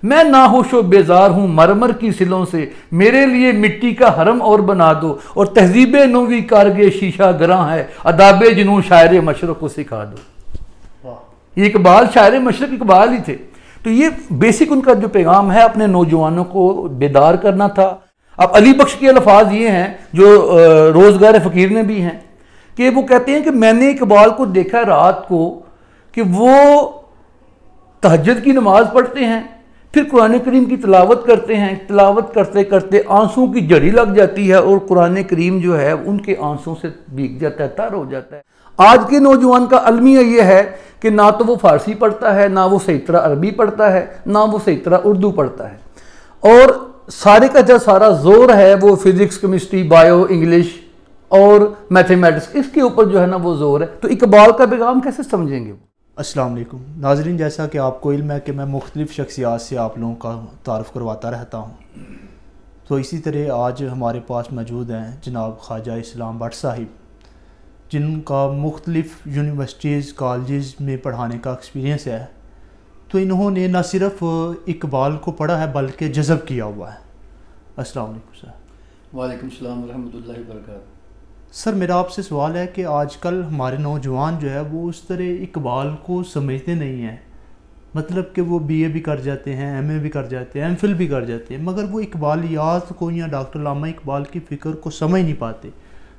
میں ناہوش و بیزار ہوں مرمر کی سلوں سے، میرے لیے مٹی کا حرم اور بنا دو، اور تہذیب نوی کارگے شیشہ گراں ہے، اداب جنوں شاعر مشرق کو سکھا دو۔ یہ اقبال شاعر مشرق اقبال ہی تھے۔ تو یہ بیسک ان کا جو پیغام ہے اپنے نوجوانوں کو بیدار کرنا تھا۔ اب علی بخش کے الفاظ یہ ہیں جو روزگار فقیر نے بھی ہیں کہ وہ کہتے ہیں کہ میں نے اقبال کو دیکھا رات کو کہ وہ تہجد کی نماز پڑھتے ہیں، پھر قرآن کریم کی تلاوت کرتے ہیں، تلاوت کرتے کرتے آنسوں کی جھڑی لگ جاتی ہے اور قرآن کریم جو ہے ان کے آنسوں سے بھیگ جاتا ہے، تر ہو جاتا ہے۔ آج کے نوجوان کا المیہ یہ ہے کہ نہ تو وہ فارسی پڑھتا ہے، نہ وہ صحیح طرح عربی پڑھتا ہے، نہ وہ صحیح طرح اردو پڑھتا ہے، اور سارے کا جو سارا زور ہے وہ فزکس، کیمسٹری، بایو، انگلش اور میتھمیٹکس، اس کے اوپر جو ہے نا وہ زور ہے۔ تو اقبال کا پیغام کیسے سمجھیں گے؟ السلام علیکم ناظرین، جیسا کہ آپ کو علم ہے کہ میں مختلف شخصیات سے آپ لوگوں کا تعارف کرواتا رہتا ہوں، تو اسی طرح آج ہمارے پاس موجود ہیں جناب خواجہ اسلام بٹ صاحب، جن کا مختلف یونیورسٹیز، کالجز میں پڑھانے کا ایکسپیرینس ہے۔ تو انہوں نے نہ صرف اقبال کو پڑھا ہے بلکہ جذب کیا ہوا ہے۔ السلام علیکم سر۔ وعلیکم السلام ورحمۃ اللہ وبرکاتہ۔ سر میرا آپ سے سوال ہے کہ آج کل ہمارے نوجوان جو ہے وہ اس طرح اقبال کو سمجھتے نہیں ہیں، مطلب کہ وہ بی اے بھی کر جاتے ہیں، ایم اے بھی کر جاتے ہیں، ایم فل بھی کر جاتے ہیں، مگر وہ اقبالیات کو یا ڈاکٹر علامہ اقبال کی فکر کو سمجھ نہیں پاتے۔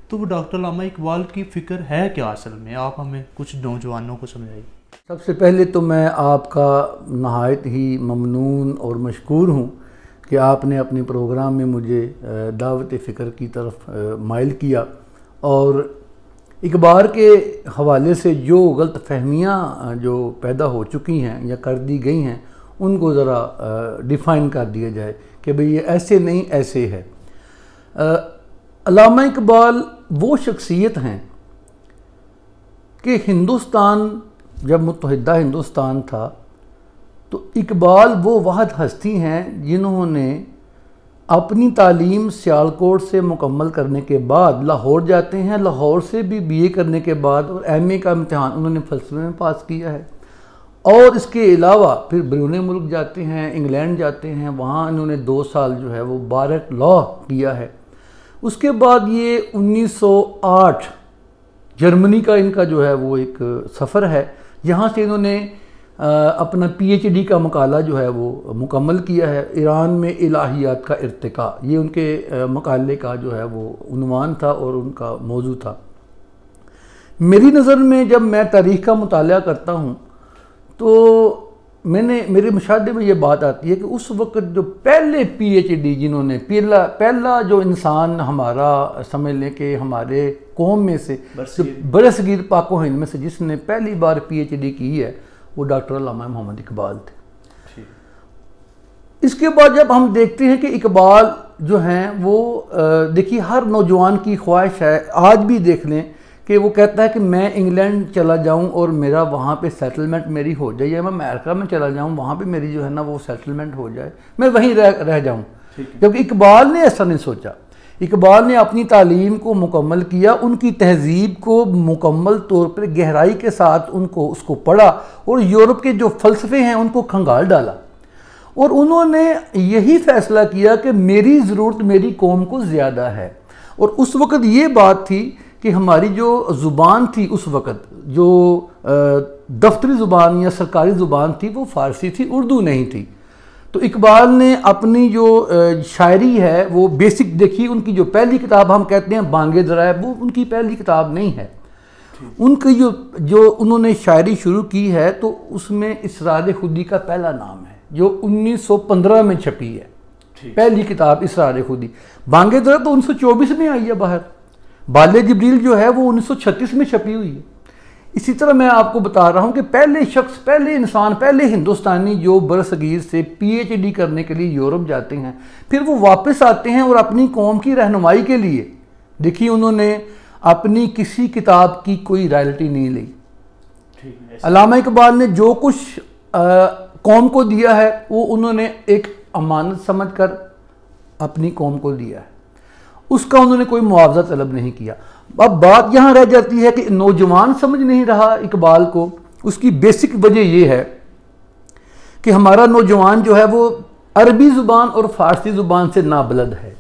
تو وہ ڈاکٹر علامہ اقبال کی فکر ہے کیا اصل میں؟ آپ ہمیں کچھ نوجوانوں کو سمجھائیے۔ سب سے پہلے تو میں آپ کا نہایت ہی ممنون اور مشکور ہوں کہ آپ نے اپنے پروگرام میں مجھے دعوت فکر کی طرف مائل کیا، اور اقبال کے حوالے سے جو غلط فہمیاں جو پیدا ہو چکی ہیں یا کر دی گئی ہیں ان کو ذرا ڈیفائن کر دیا جائے کہ بھئی یہ ایسے نہیں ایسے ہے۔ علامہ اقبال وہ شخصیت ہیں کہ ہندوستان جب متحدہ ہندوستان تھا تو اقبال وہ واحد ہستی ہیں جنہوں نے اپنی تعلیم سیالکوٹ سے مکمل کرنے کے بعد لاہور جاتے ہیں، لاہور سے بھی بی اے کرنے کے بعد اور ایم اے کا امتحان انہوں نے فلسفے میں پاس کیا ہے، اور اس کے علاوہ پھر بیرون ملک جاتے ہیں، انگلینڈ جاتے ہیں، وہاں انہوں نے 2 سال جو ہے وہ بار ایٹ لا کیا ہے۔ اس کے بعد یہ 1908 جرمنی کا ان کا جو ہے وہ ایک سفر ہے، یہاں سے انہوں نے اپنا پی ایچ ڈی کا مقالہ جو ہے وہ مکمل کیا ہے، ایران میں الہیات کا ارتقاء، یہ ان کے مقالے کا جو ہے وہ عنوان تھا اور ان کا موضوع تھا۔ میری نظر میں جب میں تاریخ کا مطالعہ کرتا ہوں تو میرے مشاہدے میں یہ بات آتی ہے کہ اس وقت جو پہلے پی ایچ ڈی جنہوں نے پہلا جو انسان ہمارا سمجھ لیں کہ ہمارے قوم میں سے برصغیر پاک و ہند میں سے جس نے پہلی بار پی ایچ ڈی کی ہے وہ ڈاکٹر علامہ محمد اقبال تھے۔ اس کے بعد جب ہم دیکھتے ہیں کہ اقبال جو ہیں وہ دیکھیے ہر نوجوان کی خواہش ہے، آج بھی دیکھ لیں کہ وہ کہتا ہے کہ میں انگلینڈ چلا جاؤں اور میرا وہاں پہ سیٹلمنٹ میری ہو جائے، یا میں امریکہ میں چلا جاؤں وہاں پہ میری جو ہے نا وہ سیٹلمنٹ ہو جائے، میں وہیں رہ جاؤں۔ جبکہ اقبال نے ایسا نہیں سوچا، اقبال نے اپنی تعلیم کو مکمل کیا، ان کی تہذیب کو مکمل طور پر گہرائی کے ساتھ اس کو پڑھا، اور یورپ کے جو فلسفے ہیں ان کو کھنگال ڈالا، اور انہوں نے یہی فیصلہ کیا کہ میری ضرورت میری قوم کو زیادہ ہے۔ اور اس وقت یہ بات تھی کہ ہماری جو زبان تھی اس وقت، جو دفتری زبان یا سرکاری زبان تھی وہ فارسی تھی، اردو نہیں تھی۔ تو اقبال نے اپنی جو شاعری ہے وہ بیسک دیکھی، ان کی جو پہلی کتاب ہم کہتے ہیں بانگ درائب، وہ ان کی پہلی کتاب نہیں ہے۔ ان کی جو انہوں نے شاعری شروع کی ہے تو اس میں اسرار خودی کا پہلا نام ہے جو 1915 میں چھپی ہے، پہلی کتاب اسرار خودی۔ بانگ درائب تو 1924 میں آئی ہے باہر، بال جبریل جو ہے وہ 1936 میں چھپی ہوئی ہے۔ اسی طرح میں آپ کو بتا رہا ہوں کہ پہلے شخص، پہلے انسان، پہلے ہندوستانی جو برصغیر سے پی ایچ ڈی کرنے کے لیے یورپ جاتے ہیں، پھر وہ واپس آتے ہیں اور اپنی قوم کی رہنمائی کے لیے دیکھیے انہوں نے اپنی کسی کتاب کی کوئی رائلٹی نہیں لی۔ علامہ اقبال نے جو کچھ قوم کو دیا ہے وہ انہوں نے ایک امانت سمجھ کر اپنی قوم کو دیا ہے، اس کا انہوں نے کوئی معاوضہ طلب نہیں کیا۔ اب بات یہاں رہ جاتی ہے کہ نوجوان سمجھ نہیں رہا اقبال کو، اس کی بیسک وجہ یہ ہے کہ ہمارا نوجوان جو ہے وہ عربی زبان اور فارسی زبان سے نابلد ہے.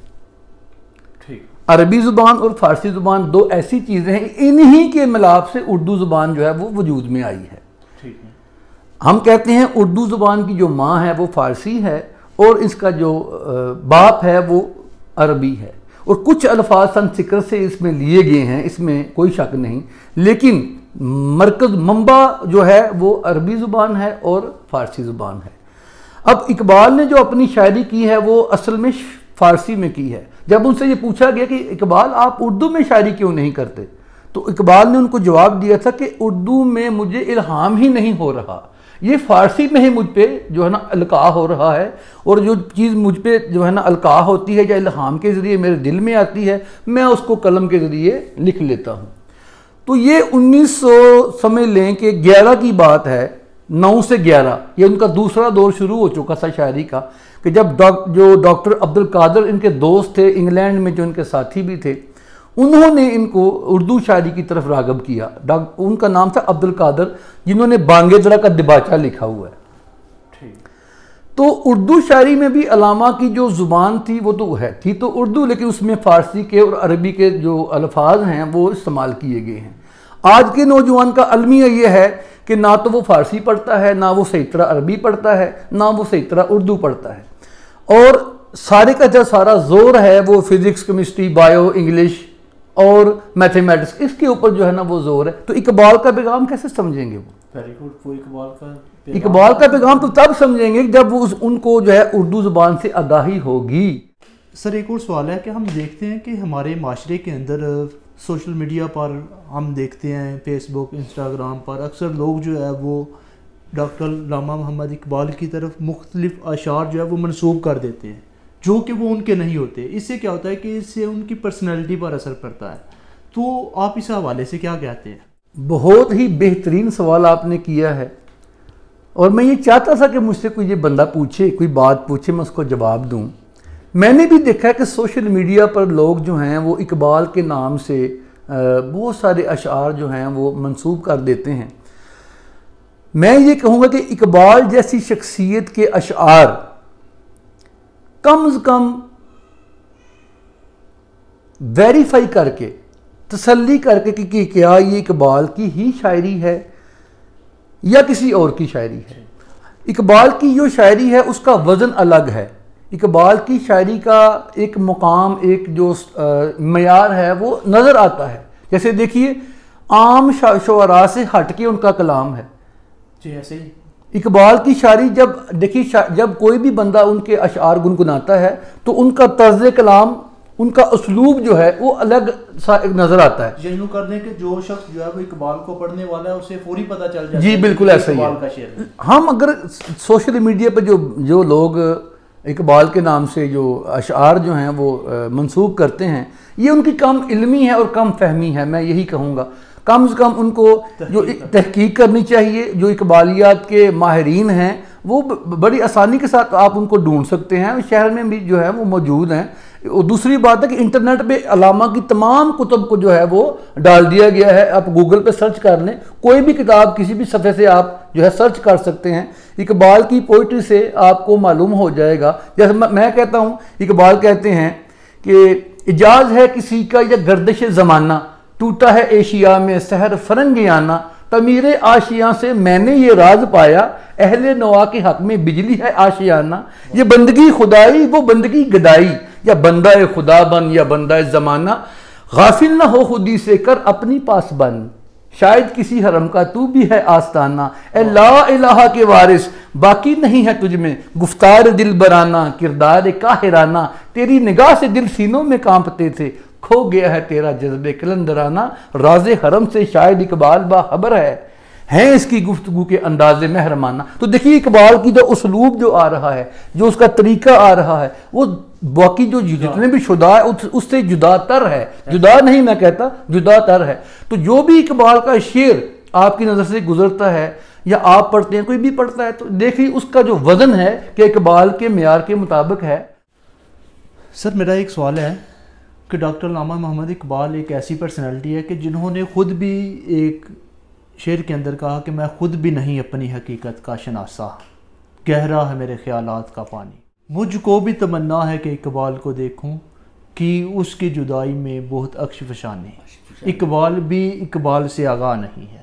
عربی زبان اور فارسی زبان دو ایسی چیزیں ہیں، انہی کے ملاپ سے اردو زبان جو ہے وہ وجود میں آئی ہے. ہم کہتے ہیں اردو زبان کی جو ماں ہے وہ فارسی ہے اور اس کا جو باپ ہے وہ عربی ہے، اور کچھ الفاظ سنسکرت سے اس میں لیے گئے ہیں، اس میں کوئی شک نہیں، لیکن مرکز منبع جو ہے وہ عربی زبان ہے اور فارسی زبان ہے. اب اقبال نے جو اپنی شاعری کی ہے وہ اصل میں فارسی میں کی ہے. جب ان سے یہ پوچھا گیا کہ اقبال آپ اردو میں شاعری کیوں نہیں کرتے، تو اقبال نے ان کو جواب دیا تھا کہ اردو میں مجھے الہام ہی نہیں ہو رہا، یہ فارسی میں ہی مجھ پہ جو ہے نا القاء ہو رہا ہے، اور جو چیز مجھ پہ جو ہے نا القاء ہوتی ہے یا الہام کے ذریعے میرے دل میں آتی ہے میں اس کو قلم کے ذریعے لکھ لیتا ہوں. تو یہ 1900 سمجھ لیں کہ 11 کی بات ہے، 9 سے 11 یہ ان کا دوسرا دور شروع ہو چکا تھا شاعری کا، کہ جب جو ڈاکٹر عبد القادر ان کے دوست تھے انگلینڈ میں، جو ان کے ساتھی بھی تھے، انہوں نے ان کو اردو شاعری کی طرف راغب کیا. ان کا نام تھا عبد القادر، جنہوں نے بانگے درا کا دباچہ لکھا ہوا ہے. تو اردو شاعری میں بھی علامہ کی جو زبان تھی وہ تو تھی تو اردو، لیکن اس میں فارسی کے اور عربی کے جو الفاظ ہیں وہ استعمال کیے گئے ہیں. آج کے نوجوان کا المیہ یہ ہے کہ نہ تو وہ فارسی پڑھتا ہے، نہ وہ صحیح طرح عربی پڑھتا ہے، نہ وہ صحیح طرح اردو پڑھتا ہے، اور سارے کا جو سارا زور ہے وہ فزکس، کیمسٹری، بایو، انگلش اور میتھمیٹکس، اس کے اوپر جو ہے نا وہ زور ہے. تو اقبال کا پیغام کیسے سمجھیں گے؟ وہ اقبال کا پیغام تو تب سمجھیں گے جب وہ ان کو جو ہے اردو زبان سے آگاہی ہوگی. سر ایک اور سوال ہے کہ ہم دیکھتے ہیں کہ ہمارے معاشرے کے اندر سوشل میڈیا پر ہم دیکھتے ہیں، فیس بک، انسٹاگرام پر اکثر لوگ جو ہے وہ ڈاکٹر علامہ محمد اقبال کی طرف مختلف اشعار جو ہے وہ منسوب کر دیتے ہیں جو کہ وہ ان کے نہیں ہوتے. اس سے کیا ہوتا ہے کہ اس سے ان کی پرسنالٹی پر اثر پڑتا ہے. تو آپ اس حوالے سے کیا کہتے ہیں؟ بہت ہی بہترین سوال آپ نے کیا ہے، اور میں یہ چاہتا تھا کہ مجھ سے کوئی یہ بندہ پوچھے، کوئی بات پوچھے، میں اس کو جواب دوں. میں نے بھی دیکھا ہے کہ سوشل میڈیا پر لوگ جو ہیں وہ اقبال کے نام سے بہت سارے اشعار جو ہیں وہ منسوب کر دیتے ہیں. میں یہ کہوں گا کہ اقبال جیسی شخصیت کے اشعار کم از کم ویریفائی کر کے، تسلی کر کے کہ کیا یہ اقبال کی ہی شاعری ہے یا کسی اور کی شاعری ہے. اقبال کی جو شاعری ہے اس کا وزن الگ ہے. اقبال کی شاعری کا ایک مقام، ایک جو معیار ہے وہ نظر آتا ہے. جیسے دیکھیے عام شعراء سے ہٹ کے ان کا کلام ہے. جی ایسے ہی اقبال کی شاعری جب کوئی بھی بندہ ان کے اشعار گنگناتا ہے تو ان کا طرز کلام، ان کا اسلوب جو ہے وہ الگ سا نظر آتا ہے. یہی کر دیں کہ جو شخص جو ہے وہ اقبال کو پڑھنے والا ہے اسے فوری پتہ چل جاتا ہے. جی بالکل ایسا ہی ہے. ہم اگر سوشل میڈیا پہ جو لوگ اقبال کے نام سے جو اشعار جو ہیں وہ منسوب کرتے ہیں، یہ ان کی کم علمی ہے اور کم فہمی ہے. میں یہی کہوں گا کم از کم ان کو جو تحقیق کرنی چاہیے. جو اقبالیات کے ماہرین ہیں وہ بڑی آسانی کے ساتھ آپ ان کو ڈھونڈ سکتے ہیں، شہر میں بھی جو ہے وہ موجود ہیں. دوسری بات ہے کہ انٹرنیٹ پہ علامہ کی تمام کتب کو جو ہے وہ ڈال دیا گیا ہے. آپ گوگل پہ سرچ کر لیں، کوئی بھی کتاب کسی بھی صفحے سے آپ جو ہے سرچ کر سکتے ہیں. اقبال کی پوئٹری سے آپ کو معلوم ہو جائے گا. جیسے میں کہتا ہوں، اقبال کہتے ہیں کہ اجاز ہے کسی کا یا گردش زمانہ، ٹوٹا ہے ایشیا میں سحر فرنگیانہ، تعمیر آشیاں سے میں نے یہ راز پایا، اہل نوا کے حق میں بجلی ہے آشیانہ. یہ بندگی خدائی وہ بندگی گدائی، یا بندہ خدا بن یا بندہ زمانہ، غافل نہ ہو خودی سے کر اپنی پاس بن، شاید کسی حرم کا تو بھی ہے آستانہ. اے لا الہ کے وارث باقی نہیں ہے تجھ میں گفتار دل برانہ، کردار قاہرانہ، تیری نگاہ سے دل سینوں میں کانپتے تھے، کھو گیا ہے تیرا جذب کلندرانہ. راز حرم سے شاید اقبال باخبر ہے اس کی گفتگو کے انداز محرمانہ. تو دیکھیے اقبال کی جو اسلوب جو آ رہا ہے، جو اس کا طریقہ آ رہا ہے، وہ باقی جو جتنے بھی شدہ ہے اس سے جدا تر ہے. جدا نہیں میں کہتا، جدا تر ہے. تو جو بھی اقبال کا شعر آپ کی نظر سے گزرتا ہے یا آپ پڑھتے ہیں، کوئی بھی پڑھتا ہے، تو دیکھیے اس کا جو وزن ہے کہ اقبال کے معیار کے مطابق ہے. سر میرا ایک سوال ہے کہ ڈاکٹر علامہ محمد اقبال ایک ایسی پرسنالٹی ہے کہ جنہوں نے خود بھی ایک شعر کے اندر کہا کہ میں خود بھی نہیں اپنی حقیقت کا شناسا. گہرا ہے میرے خیالات کا پانی۔ مجھ کو بھی تمنا ہے کہ اقبال کو دیکھوں کہ اس کی جدائی میں بہت عکس فشانی۔ اقبال بھی اقبال سے آگاہ نہیں ہے،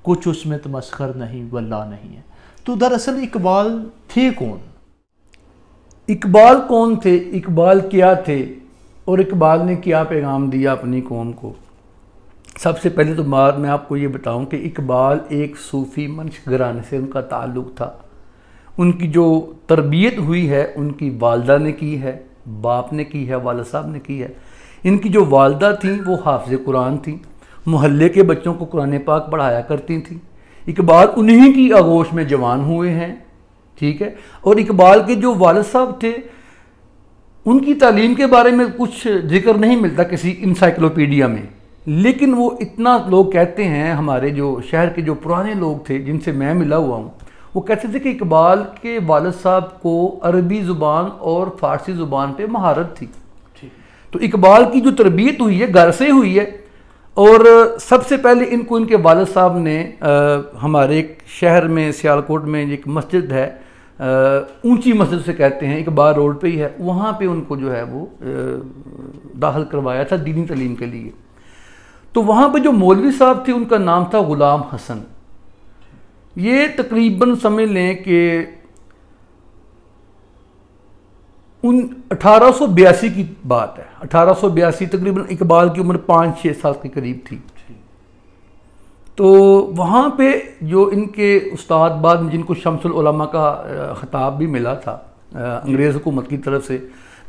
کچھ اس میں تمسخر نہیں واللہ نہیں ہے۔ تو دراصل اقبال تھے کون؟ اقبال کون تھے، اقبال کیا تھے، اور اقبال نے کیا پیغام دیا اپنی قوم کو؟ سب سے پہلے تو بات میں آپ کو یہ بتاؤں کہ اقبال ایک صوفی منش گھرانے سے ان کا تعلق تھا۔ ان کی جو تربیت ہوئی ہے ان کی والدہ نے کی ہے، باپ نے کی ہے، والد صاحب نے کی ہے۔ ان کی جو والدہ تھیں وہ حافظ قرآن تھیں، محلے کے بچوں کو قرآن پاک پڑھایا کرتی تھیں۔ اقبال انہی کی آغوش میں جوان ہوئے ہیں، ٹھیک ہے۔ اور اقبال کے جو والد صاحب تھے ان کی تعلیم کے بارے میں کچھ ذکر نہیں ملتا کسی انسائکلوپیڈیا میں، لیکن وہ اتنا لوگ کہتے ہیں، ہمارے جو شہر کے جو پرانے لوگ تھے جن سے میں ملا ہوا ہوں، وہ کہتے تھے کہ اقبال کے والد صاحب کو عربی زبان اور فارسی زبان پہ مہارت تھی۔ تو اقبال کی جو تربیت ہوئی ہے گھر سے ہوئی ہے، اور سب سے پہلے ان کو ان کے والد صاحب نے ہمارے ایک شہر میں سیالکوٹ میں ایک مسجد ہے، اونچی مسجد سے کہتے ہیں، اقبال روڈ پہ ہی ہے، وہاں پہ ان کو جو ہے وہ داخل کروایا تھا دینی تعلیم کے لیے۔ تو وہاں پہ جو مولوی صاحب تھے ان کا نام تھا غلام حسن۔ یہ تقریباً سمجھ لیں کہ 1882 کی بات ہے، 1882 تقریباً اقبال کی عمر 5-6 سال کے قریب تھی۔ تو وہاں پہ جو ان کے استاد بعد میں جن کو شمس العلماء کا خطاب بھی ملا تھا انگریز حکومت کی طرف سے،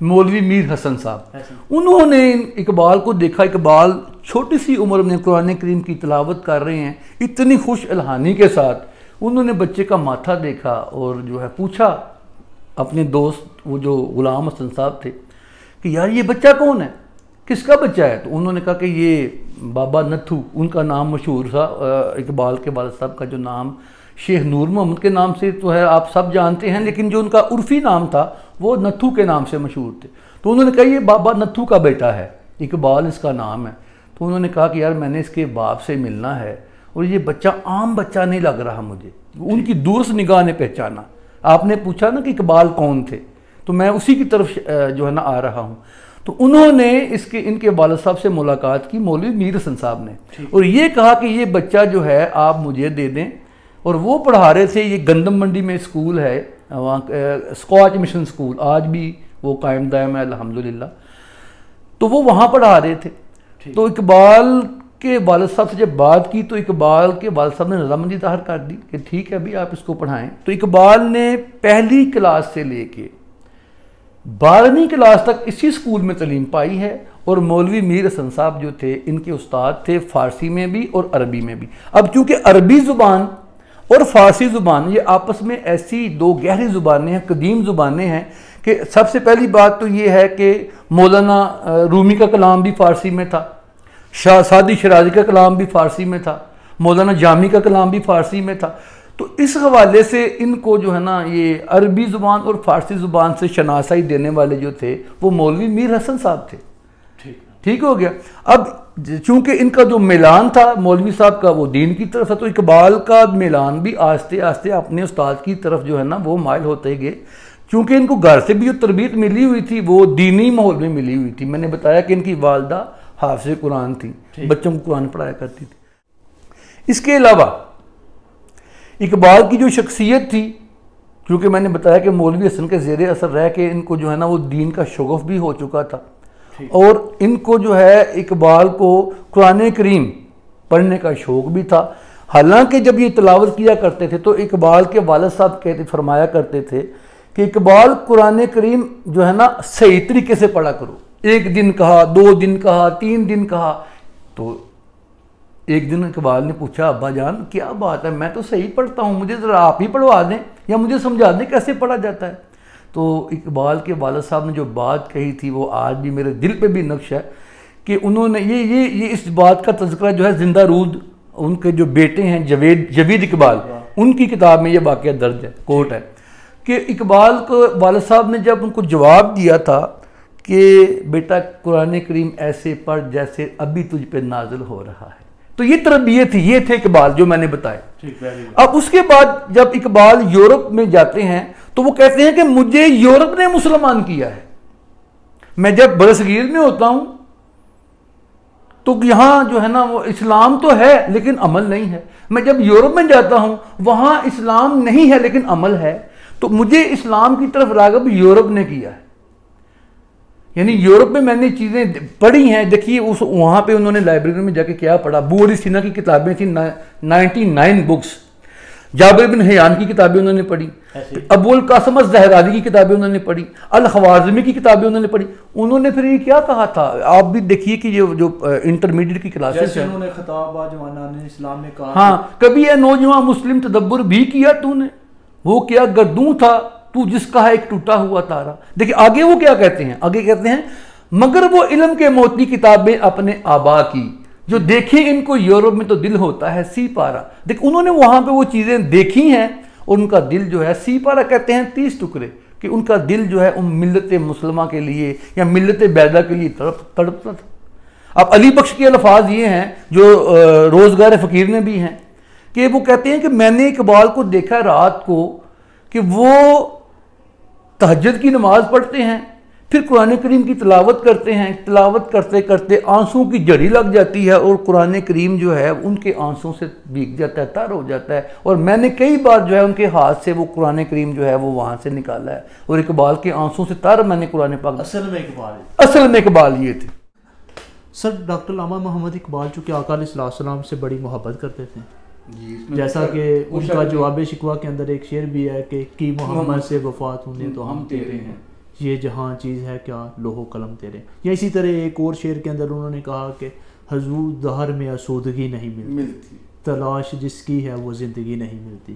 مولوی میر حسن صاحب، انہوں نے اقبال کو دیکھا، اقبال چھوٹی سی عمر میں قرآن کریم کی تلاوت کر رہے ہیں اتنی خوش الحانی کے ساتھ۔ انہوں نے بچے کا ماتھا دیکھا اور جو ہے پوچھا اپنے دوست وہ جو غلام حسن صاحب تھے کہ یار یہ بچہ کون ہے، کس کا بچہ ہے؟ تو انہوں نے کہا کہ یہ بابا نتھو، ان کا نام مشہور تھا، اقبال کے والد صاحب کا جو نام شیخ نور محمد کے نام سے تو ہے آپ سب جانتے ہیں، لیکن جو ان کا عرفی نام تھا وہ نتھو کے نام سے مشہور تھے۔ تو انہوں نے کہا یہ بابا نتھو کا بیٹا ہے، اقبال اس کا نام ہے۔ تو انہوں نے کہا کہ یار میں نے اس کے باپ سے ملنا ہے، اور یہ بچہ عام بچہ نہیں لگ رہا مجھے۔ ان کی دور سے نگاہ نے پہچانا، آپ نے پوچھا نا کہ اقبال کون تھے، تو میں اسی کی طرف جو ہے نا آ رہا ہوں۔ تو انہوں نے ان کے والد صاحب سے ملاقات کی، مولوی میر حسن صاحب نے، اور یہ کہا کہ یہ بچہ جو ہے آپ مجھے دے دیں۔ اور وہ پڑھا رہے تھے، یہ گندم منڈی میں اسکول ہے وہاں، اسکواچ مشن اسکول، آج بھی وہ قائم دائم ہے الحمدللہ۔ تو وہ وہاں پڑھا رہے تھے۔ تو اقبال کے والد صاحب سے جب بات کی تو اقبال کے والد صاحب نے رضامندی ظاہر کر دی کہ ٹھیک ہے ابھی آپ اس کو پڑھائیں۔ تو اقبال نے پہلی کلاس سے لے کے 12ویں کلاس تک اسی اسکول میں تعلیم پائی ہے، اور مولوی میر حسن صاحب جو تھے ان کے استاد تھے فارسی میں بھی اور عربی میں بھی۔ اب چونکہ عربی زبان اور فارسی زبان یہ آپس میں ایسی دو گہری زبانیں ہیں، قدیم زبانیں ہیں، کہ سب سے پہلی بات تو یہ ہے کہ مولانا رومی کا کلام بھی فارسی میں تھا، شاہ سعدی شیرازی کا کلام بھی فارسی میں تھا، مولانا جامی کا کلام بھی فارسی میں تھا۔ تو اس حوالے سے ان کو جو ہے نا یہ عربی زبان اور فارسی زبان سے شناسائی دینے والے جو تھے وہ مولوی میر حسن صاحب تھے۔ ٹھیک ہو گیا۔ اب چونکہ ان کا جو میلان تھا مولوی صاحب کا وہ دین کی طرف تھا، تو اقبال کا میلان بھی آہستہ آہستہ اپنے استاد کی طرف جو ہے نا وہ مائل ہوتے گئے، چونکہ ان کو گھر سے بھی جو تربیت ملی ہوئی تھی وہ دینی ماحول میں ملی ہوئی تھی۔ میں نے بتایا کہ ان کی والدہ حافظ قرآن تھی، بچوں کو قرآن پڑھایا کرتی تھی۔ اس کے علاوہ اقبال کی جو شخصیت تھی، کیونکہ میں نے بتایا کہ مولوی حسن کے زیر اثر رہ کے ان کو جو ہے نا وہ دین کا شغف بھی ہو چکا تھا، اور ان کو جو ہے اقبال کو قرآن کریم پڑھنے کا شوق بھی تھا۔ حالانکہ جب یہ تلاوت کیا کرتے تھے تو اقبال کے والد صاحب فرمایا کرتے تھے کہ اقبال قرآن کریم جو ہے نا صحیح طریقے سے پڑھا کرو، 1 دن کہا، 2 دن کہا، 3 دن کہا۔ تو ایک دن اقبال نے پوچھا ابا جان کیا بات ہے، میں تو صحیح پڑھتا ہوں، مجھے ذرا آپ ہی پڑھوا دیں یا مجھے سمجھا دیں کیسے پڑھا جاتا ہے۔ تو اقبال کے والد صاحب نے جو بات کہی تھی وہ آج بھی میرے دل پہ بھی نقش ہے، کہ انہوں نے یہ اس بات کا تذکرہ جو ہے زندہ رود ان کے جو بیٹے ہیں جوید اقبال، ان کی کتاب میں یہ واقعہ درج ہے، کوٹ ہے، کہ اقبال کو والد صاحب نے جب ان کو جواب دیا تھا کہ بیٹا قرآن کریم ایسے پڑھ جیسے ابھی تجھ پہ نازل ہو رہا ہے، تو یہ تربیت تھی، یہ تھے اقبال جو میں نے بتایا۔ اب اس کے بعد جب اقبال یورپ میں جاتے ہیں تو وہ کہتے ہیں کہ مجھے یورپ نے مسلمان کیا ہے۔ میں جب برصغیر میں ہوتا ہوں تو یہاں جو ہے نا وہ اسلام تو ہے لیکن عمل نہیں ہے، میں جب یورپ میں جاتا ہوں وہاں اسلام نہیں ہے لیکن عمل ہے، تو مجھے اسلام کی طرف راغب یورپ نے کیا ہے۔ یعنی یورپ میں نے چیزیں پڑھی ہیں، دیکھیے وہاں پہ انہوں نے لائبریری میں جا کے کیا پڑھا، ابو علی سینا کی کتابیں تھیں 99 بکس، جابر بن حیان کی کتابیں انہوں نے پڑھی، ابو القاسم الزہرانی کی کتابیں انہوں نے پڑھی، الخوارزمی کی کتابیں انہوں نے پڑھی۔ انہوں نے پھر یہ کیا کہا تھا، آپ بھی دیکھیے کہ جو انٹرمیڈیٹ کی کلاسز ہیں، انہوں نے خطاب جوانان اسلام میں کہا، ہاں کبھی اے نوجوان مسلم تدبر بھی کیا تو نے، وہ کیا گردوں تھا تو جس کا ہے ایک ٹوٹا ہوا تارا۔ دیکھیں آگے وہ کیا کہتے ہیں، آگے کہتے ہیں مگر وہ علم کے موتی کتابیں اپنے آبا کی، جو دیکھیں ان کو یورپ میں تو دل ہوتا ہے سی پارا۔ دیکھ انہوں نے وہاں پہ وہ چیزیں دیکھی ہیں اور ان کا دل جو ہے سی پارا کہتے ہیں 30 ٹکڑے، کہ ان کا دل جو ہے ملت مسلمہ کے لیے یا ملت بیضا کے لیے تڑپتا تھا۔ اب علی بخش کے الفاظ یہ ہیں جو روزگار فقیر نے بھی ہیں، کہ وہ کہتے ہیں کہ میں نے اقبال کو دیکھا رات کو کہ وہ تہجد کی نماز پڑھتے ہیں، پھر قرآن کریم کی تلاوت کرتے ہیں، تلاوت کرتے کرتے آنسوں کی جڑی لگ جاتی ہے اور قرآن کریم جو ہے ان کے آنسوں سے بھیگ جاتا ہے، تر ہو جاتا ہے، اور میں نے کئی بار جو ہے ان کے ہاتھ سے وہ قرآن کریم جو ہے وہ وہاں سے نکالا ہے، اور اقبال کے آنسوں سے تر میں نے قرآن پاک اصل میں اقبال یہ تھے۔ سر ڈاکٹر علامہ محمد اقبال چونکہ آقا علیہ السلام سے بڑی محبت کرتے تھے، جیسا کہ ان کا جواب شکوہ کے اندر ایک شعر بھی ہے کہ کی محمد سے وفات ہونے تو ہم تیرے ہیں، یہ جہاں چیز ہے کیا لوح و قلم تیرے۔ یا اسی طرح ایک اور شعر کے اندر انہوں نے کہا کہ حضور دہر میں آسودگی نہیں ملتی، تلاش جس کی ہے وہ زندگی نہیں ملتی،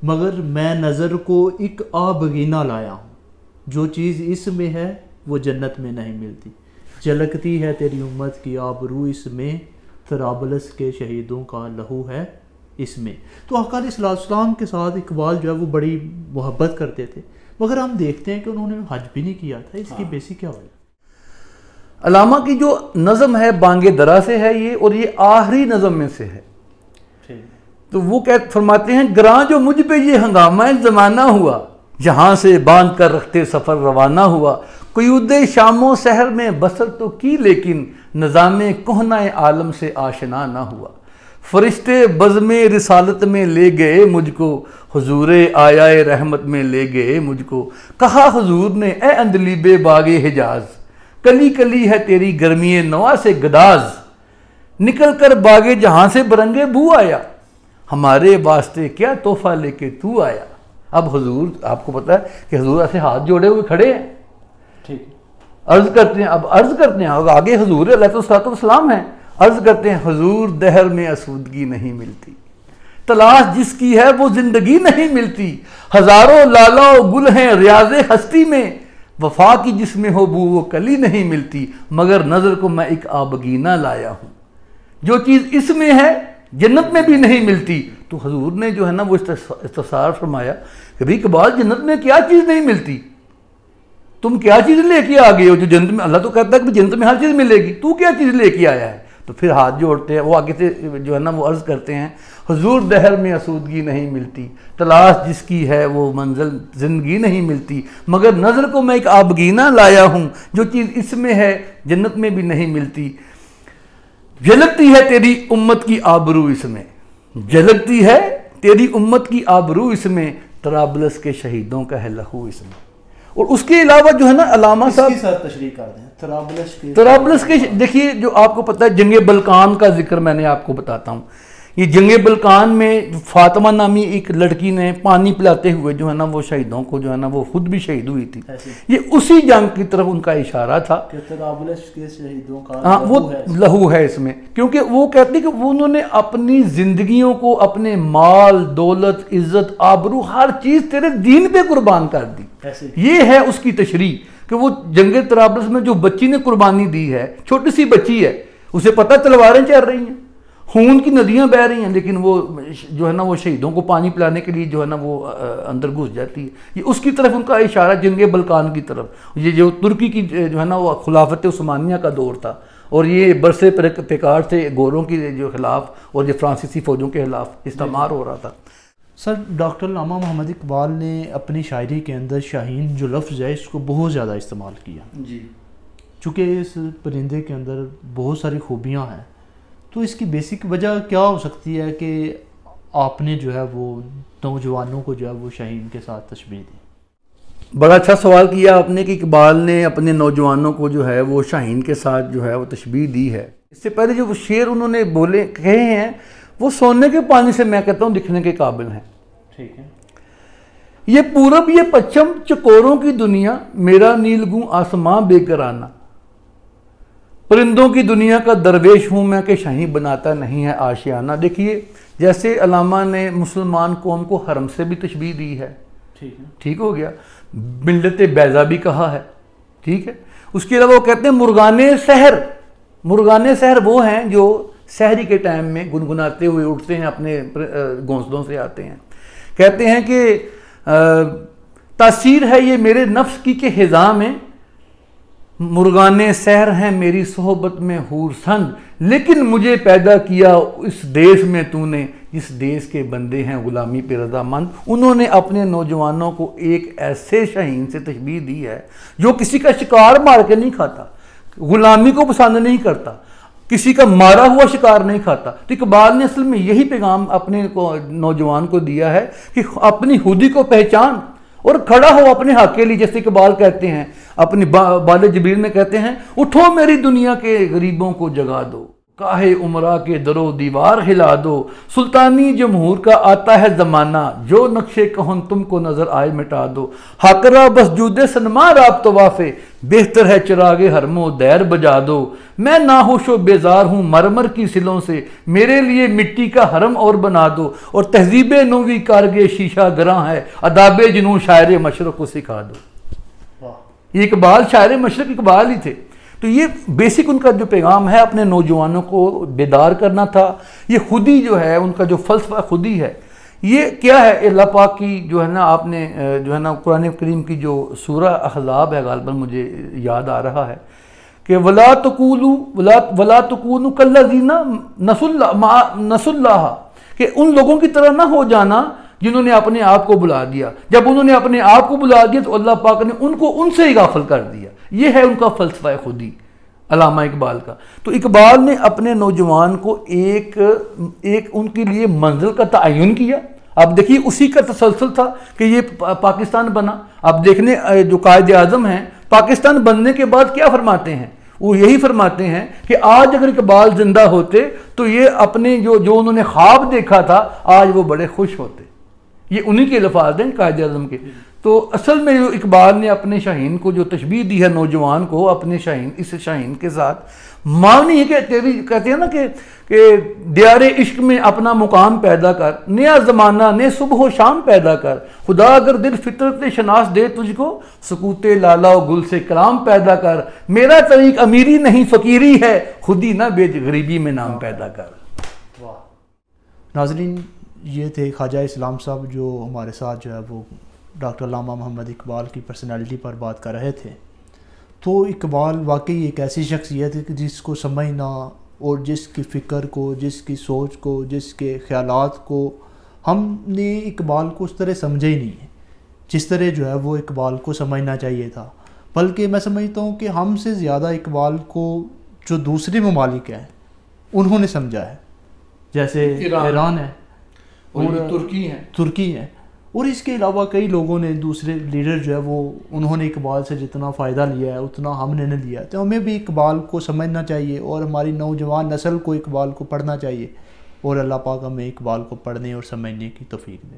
مگر میں نظر کو ایک آبگینہ لایا ہوں، جو چیز اس میں ہے وہ جنت میں نہیں ملتی، جھلکتی ہے تیری امت کی آبرو اس میں، طرابلس کے شہیدوں کا لہو ہے اس میں۔ تو آقا علیہ السلام کے ساتھ اقبال جو ہے وہ بڑی محبت کرتے تھے، مگر ہم دیکھتے ہیں کہ انہوں نے حج بھی نہیں کیا تھا، اس کی بیسک کیا وجہ؟ علامہ کی جو نظم ہے بانگ درا سے ہے یہ، اور یہ آخری نظم میں سے ہے، تو وہ فرماتے ہیں گراں جو مجھ پہ یہ ہنگامہ زمانہ ہوا، جہاں سے باندھ کر رکھتے سفر روانہ ہوا، قیود شام و سحر میں بسر تو کی لیکن نظام کہنہ عالم سے آشنا نہ ہوا، فرشتے بزم رسالت میں لے گئے مجھ کو، حضور آیا رحمت میں لے گئے مجھ کو، کہا حضور نے اے اندلیب باغ حجاز، کلی کلی ہے تیری گرمی نوا سے گداز، نکل کر باغ جہاں سے برنگے بو آیا، ہمارے واسطے کیا تحفہ لے کے تو آیا۔ اب حضور آپ کو پتا ہے کہ حضور ایسے ہاتھ جوڑے ہوئے کھڑے ہیں، عرض کرتے ہیں اب آگے حضور علیہ السلام ہیں، عرض کرتے ہیں حضور دہر میں آسودگی نہیں ملتی، تلاش جس کی ہے وہ زندگی نہیں ملتی، ہزاروں لالا و گل ہیں ریاض ہستی میں، وفا کی جس میں ہو بو وہ کلی نہیں ملتی، مگر نظر کو میں ایک آبگینہ لایا ہوں، جو چیز اس میں ہے جنت میں بھی نہیں ملتی۔ تو حضور نے جو ہے نا وہ استفسار فرمایا کہ بھئی اقبال جنت میں کیا چیز نہیں ملتی، تم کیا چیز لے کے آ گئے ہو جو جنت میں، اللہ تو کہتا ہے کہ جنت میں ہر چیز ملے گی، تو کیا چیز لے کے آیا ہے؟ تو پھر ہاتھ جوڑتے ہیں، وہ آگے سے جو ہے نا وہ عرض کرتے ہیں حضور دہر میں آسودگی نہیں ملتی، تلاش جس کی ہے وہ منزل زندگی نہیں ملتی، مگر نظر کو میں ایک آبگینہ لایا ہوں، جو چیز اس میں ہے جنت میں بھی نہیں ملتی، جھلکتی ہے تیری امت کی آبرو اس میں، جھلکتی ہے تیری امت کی آبرو اس میں، طرابلس کے شہیدوں کا ہے لہو اس میں۔ اور اس کے علاوہ جو ہے نا علامہ صاحب تشریح کر دیں طرابلس کے، دیکھیے جو آپ کو پتہ ہے جنگ بلقان کا ذکر میں نے آپ کو بتاتا ہوں، یہ جنگ بلقان میں فاطمہ نامی ایک لڑکی نے پانی پلاتے ہوئے جو ہے نا وہ شہیدوں کو جو ہے نا وہ خود بھی شہید ہوئی تھی، یہ اسی جنگ کی طرف ان کا اشارہ تھا کہ طرابلس کے شہیدوں کا وہ لہو ہے اس میں، کیونکہ وہ کہتے ہیں کہ انہوں نے اپنی زندگیوں کو اپنے مال دولت عزت آبرو ہر چیز تیرے دین پہ قربان کر دی، یہ ہے اس کی تشریح کہ وہ جنگ طرابلس میں جو بچی نے قربانی دی ہے، چھوٹی سی بچی ہے، اسے پتہ تلواریں چل رہی ہیں، خون کی ندیاں بہہ رہی ہیں، لیکن وہ جو ہے نا وہ شہیدوں کو پانی پلانے کے لیے جو ہے نا وہ اندر گھس جاتی ہے، یہ اس کی طرف ان کا اشارہ جنگ بلقان کی طرف، یہ جو ترکی کی جو ہے نا وہ خلافت عثمانیہ کا دور تھا، اور یہ برسے پیکار سے گوروں کی جو خلاف اور جو فرانسیسی فوجوں کے خلاف استعمار ہو رہا تھا۔ سر ڈاکٹر علامہ محمد اقبال نے اپنی شاعری کے اندر شاہین جو لفظ ہے اس کو بہت زیادہ استعمال کیا، جی، چونکہ اس پرندے کے اندر بہت ساری خوبیاں ہیں، تو اس کی بیسک وجہ کیا ہو سکتی ہے کہ آپ نے جو ہے وہ نوجوانوں کو جو ہے وہ شاہین کے ساتھ تشبیہ دی؟ بڑا اچھا سوال کیا آپ نے کہ اقبال نے اپنے نوجوانوں کو جو ہے وہ شاہین کے ساتھ جو ہے وہ تشبیہ دی ہے۔ اس سے پہلے جو وہ شعر انہوں نے کہے ہیں وہ سونے کے پانی سے میں کہتا ہوں دکھنے کے قابل ہیں۔ ٹھیک ہے۔ یہ پورب یہ پچھم چکوروں کی دنیا، میرا نیلگوں آسماں بے کرانہ، پرندوں کی دنیا کا درویش ہوں میں کہ شاہین بناتا نہیں ہے آشیانہ۔ دیکھیے جیسے علامہ نے مسلمان قوم کو حرم سے بھی تشبیہ دی ہے، ٹھیک ہو گیا، ملت بیضا بھی کہا ہے، ٹھیک ہے۔ اس کے علاوہ وہ کہتے ہیں مرغان سحر، مرغان سحر وہ ہیں جو سحری کے ٹائم میں گنگناتے ہوئے اٹھتے ہیں، اپنے گھونسلوں سے آتے ہیں، کہتے ہیں کہ تاثیر ہے یہ میرے نفس کی کہ خزاں میں مرغان سحر ہیں میری صحبت میں حور سند، لیکن مجھے پیدا کیا اس دیس میں تو نے جس دیس کے بندے ہیں غلامی پہ رضا مند۔ انہوں نے اپنے نوجوانوں کو ایک ایسے شاہین سے تشبیہ دی ہے جو کسی کا شکار مار کے نہیں کھاتا، غلامی کو پسند نہیں کرتا، کسی کا مارا ہوا شکار نہیں کھاتا۔ تو اقبال نے اصل میں یہی پیغام اپنے نوجوان کو دیا ہے کہ اپنی خودی کو پہچان اور کھڑا ہو اپنے حق کے لیے، جیسے اقبال کہتے ہیں اپنی بال جبریل میں کہتے ہیں اٹھو میری دنیا کے غریبوں کو جگا دو، کاہے عمرہ کے در و دیوار ہلا دو، سلطانی جمہور کا آتا ہے زمانہ، جو نقشے کہن تم کو نظر آئے مٹا دو، حاکرہ بس جود سنما راب توافے، بہتر ہے چراغ حرم و دیر بجا دو، میں ناہوش و بیزار ہوں مرمر کی سلوں سے، میرے لیے مٹی کا حرم اور بنا دو، اور تہذیب نوی کارگے شیشہ گراں ہے، اداب جنوں شاعر مشرق کو سکھا دو۔ یہ اقبال شاعر مشرق اقبال ہی تھے۔ تو یہ بیسک ان کا جو پیغام ہے اپنے نوجوانوں کو بیدار کرنا تھا۔ یہ خودی جو ہے ان کا جو فلسفہ خودی ہے، یہ کیا ہے؟ اللہ پاک کی جو ہے نا، آپ نے جو ہے نا قرآن کریم کی جو سورہ احزاب ہے غالباً مجھے یاد آ رہا ہے کہ وَلَا تَكُونُوا كَالَّذِينَ نَسُوا اللَّهَ، کہ ان لوگوں کی طرح نہ ہو جانا جنہوں نے اپنے آپ کو بلا دیا۔ جب انہوں نے اپنے آپ کو بلا دیا تو اللہ پاک نے ان کو ان سے ہی غافل کر دیا۔ یہ ہے ان کا فلسفہ خودی علامہ اقبال کا۔ تو اقبال نے اپنے نوجوان کو ایک ان کے لیے منزل کا تعین کیا۔ اب دیکھیے اسی کا تسلسل تھا کہ یہ پاکستان بنا۔ اب دیکھنے جو قائد اعظم ہیں پاکستان بننے کے بعد کیا فرماتے ہیں؟ وہ یہی فرماتے ہیں کہ آج اگر اقبال زندہ ہوتے تو یہ اپنے جو انہوں نے خواب دیکھا تھا آج وہ بڑے خوش ہوتے۔ یہ انہی کے الفاظ ہیں قائد اعظم کے۔ تو اصل میں جو اقبال نے اپنے شاہین کو جو تشبیہ دی ہے نوجوان کو اپنے شاہین، اس شاہین کے ساتھ معنی ہے کہ کہتے ہیں نا کہ دیار عشق میں اپنا مقام پیدا کر، نیا زمانہ نے صبح و شام پیدا کر، خدا اگر دل فطرت شناس دے تجھ کو، سکوت لالا و گل سے کلام پیدا کر، میرا طریق امیری نہیں فقیری ہے، خودی نہ بیچ غریبی میں نام پیدا کر۔ ناظرین، یہ تھے خواجہ اسلام صاحب جو ہمارے ساتھ جو ہے وہ ڈاکٹر علامہ محمد اقبال کی پرسنالٹی پر بات کر رہے تھے۔ تو اقبال واقعی ایک ایسی شخصیت ہے کہ جس کو سمجھنا اور جس کی فکر کو، جس کی سوچ کو، جس کے خیالات کو ہم نے اقبال کو اس طرح سمجھے ہی نہیں ہے جس طرح جو ہے وہ اقبال کو سمجھنا چاہیے تھا۔ بلکہ میں سمجھتا ہوں کہ ہم سے زیادہ اقبال کو جو دوسرے ممالک ہیں انہوں نے سمجھا ہے، جیسے ایران ہے اور ترکی ہے، اور اس کے علاوہ کئی لوگوں نے، دوسرے لیڈر جو ہے وہ انہوں نے اقبال سے جتنا فائدہ لیا ہے اتنا ہم نے نہیں لیا۔ تو ہمیں بھی اقبال کو سمجھنا چاہیے اور ہماری نوجوان نسل کو اقبال کو پڑھنا چاہیے، اور اللہ پاک ہمیں اقبال کو پڑھنے اور سمجھنے کی توفیق دے۔